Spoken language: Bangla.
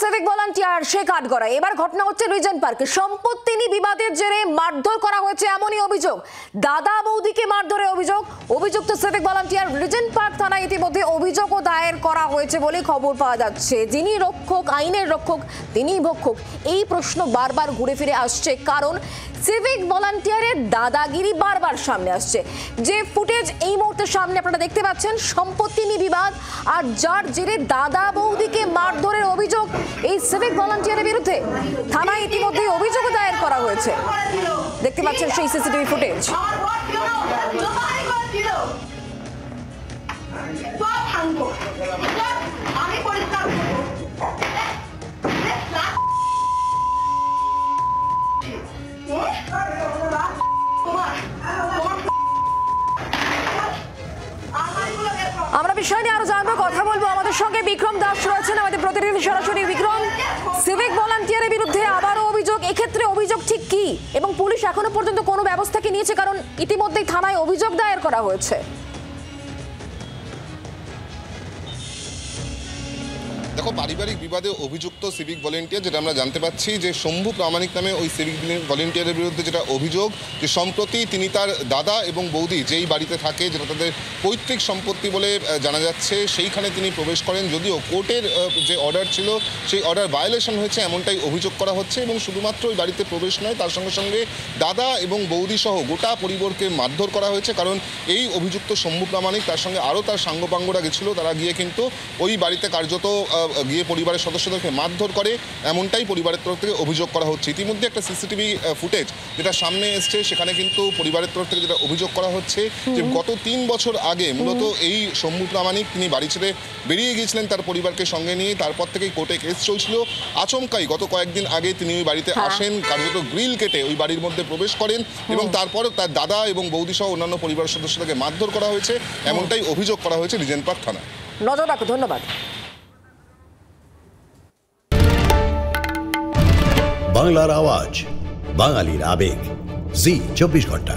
সিভিক ভলান্টিয়ার সে কাঠগড়ায়। এবার ঘটনা হচ্ছে রিজেন্ট পার্কে। সম্পত্তি নিয়ে বিবাদের জেরে মারধর করা হয়েছে এমনই অভিযোগ। দাদা বৌদিকে মারধরের অভিযোগ। অভিযুক্ত সিভিক ভলান্টিয়ার রিজেন্ট পার্ক থানায় ইতিমধ্যে অভিযোগও দায়ের করা হয়েছে বলে খবর পাওয়া যাচ্ছে। যিনি রক্ষক, আইনের রক্ষক, তিনিই ভক্ষক, এই প্রশ্ন বারবার ঘুরে ফিরে আসছে। কারণ সিভিক ভলান্টিয়ারের দাদাগিরি বারবার সামনে আসছে। যে ফুটেজ এই মুহূর্তে সামনে আপনারা দেখতে পাচ্ছেন, সম্পত্তি নিয়ে বিবাদ, আর যার জেরে দাদা বৌদিকে মারধরের অভিযোগ এই সিভিক ভলান্টিয়ারের বিরুদ্ধে। থানায় ইতিমধ্যে অভিযোগ দায়ের করা হয়েছে। দেখতে পাচ্ছেন সেই সিসিটিভি ফুটেজ। আমরা বিষয় নিয়ে আরো জানবো, কথা বলবো। আমাদের সঙ্গে বিক্রম দাস রয়েছেন, আমাদের প্রতিনিধি সরাসরি। বিক্রম, সিভিক ভলান্টিয়ারের বিরুদ্ধে আবারও অভিযোগ, এক্ষেত্রে অভিযোগ ঠিক কি এবং পুলিশ এখনো পর্যন্ত কোনো ব্যবস্থা কি নিয়েছে? কারণ ইতিমধ্যেই থানায় অভিযোগ দায়ের করা হয়েছে। দেখো, পারিবারিক বিবাদে অভিযুক্ত সিভিক ভলেন্টিয়ার, যেটা আমরা জানতে পাচ্ছি যে শম্ভু প্রামাণিক নামে ওই সিভিক ভলেন্টিয়ারের বিরুদ্ধে যেটা অভিযোগ, যে সম্প্রতি তিনি তার দাদা এবং বৌদি যেই বাড়িতে থাকে, যেটা তাদের পৈতৃক সম্পত্তি বলে জানা যাচ্ছে, সেইখানে তিনি প্রবেশ করেন। যদিও কোর্টের যে অর্ডার ছিল সেই অর্ডার ভায়োলেশন হয়েছে এমনটাই অভিযোগ করা হচ্ছে। এবং শুধুমাত্র ওই বাড়িতে প্রবেশ নয়, তার সঙ্গে সঙ্গে দাদা এবং বৌদি সহ গোটা পরিবারকে মারধর করা হয়েছে। কারণ এই অভিযুক্ত শম্ভু প্রামাণিক, তার সঙ্গে আরও তার সাঙ্গপাঙ্গরা গেছিল, তারা গিয়ে কিন্তু ওই বাড়িতে কার্যত গিয়ে পরিবারের সদস্যদেরকে মারধর করে, এমনটাই পরিবারের তরফ থেকে অভিযোগ করা হচ্ছে। ইতিমধ্যে একটা সিসিটিভি ফুটেজ যেটা সামনে এসছে, সেখানে কিন্তু পরিবারের তরফ থেকে যেটা অভিযোগ করা হচ্ছে যে গত 3 বছর আগে মূলত এই শম্ভু প্রামাণিক তিনি বাড়ি ছেড়ে বেরিয়ে গিয়েছিলেন তার পরিবারকে সঙ্গে নিয়ে। তারপর থেকেই কোর্টে কেস চলছিল। আচমকাই গত কয়েকদিন আগে তিনি ওই বাড়িতে আসেন, কার্যত গ্রিল কেটে ওই বাড়ির মধ্যে প্রবেশ করেন এবং তারপর তার দাদা এবং বৌদি সহ অন্যান্য পরিবারের সদস্যদেরকে মারধর করা হয়েছে, এমনটাই অভিযোগ করা হয়েছে রিজেন্ট পার্ক থানায়। নজর রাখো। ধন্যবাদ। বাংলার আওয়াজ, বাঙালির আবেগ, জি 24 ঘন্টা।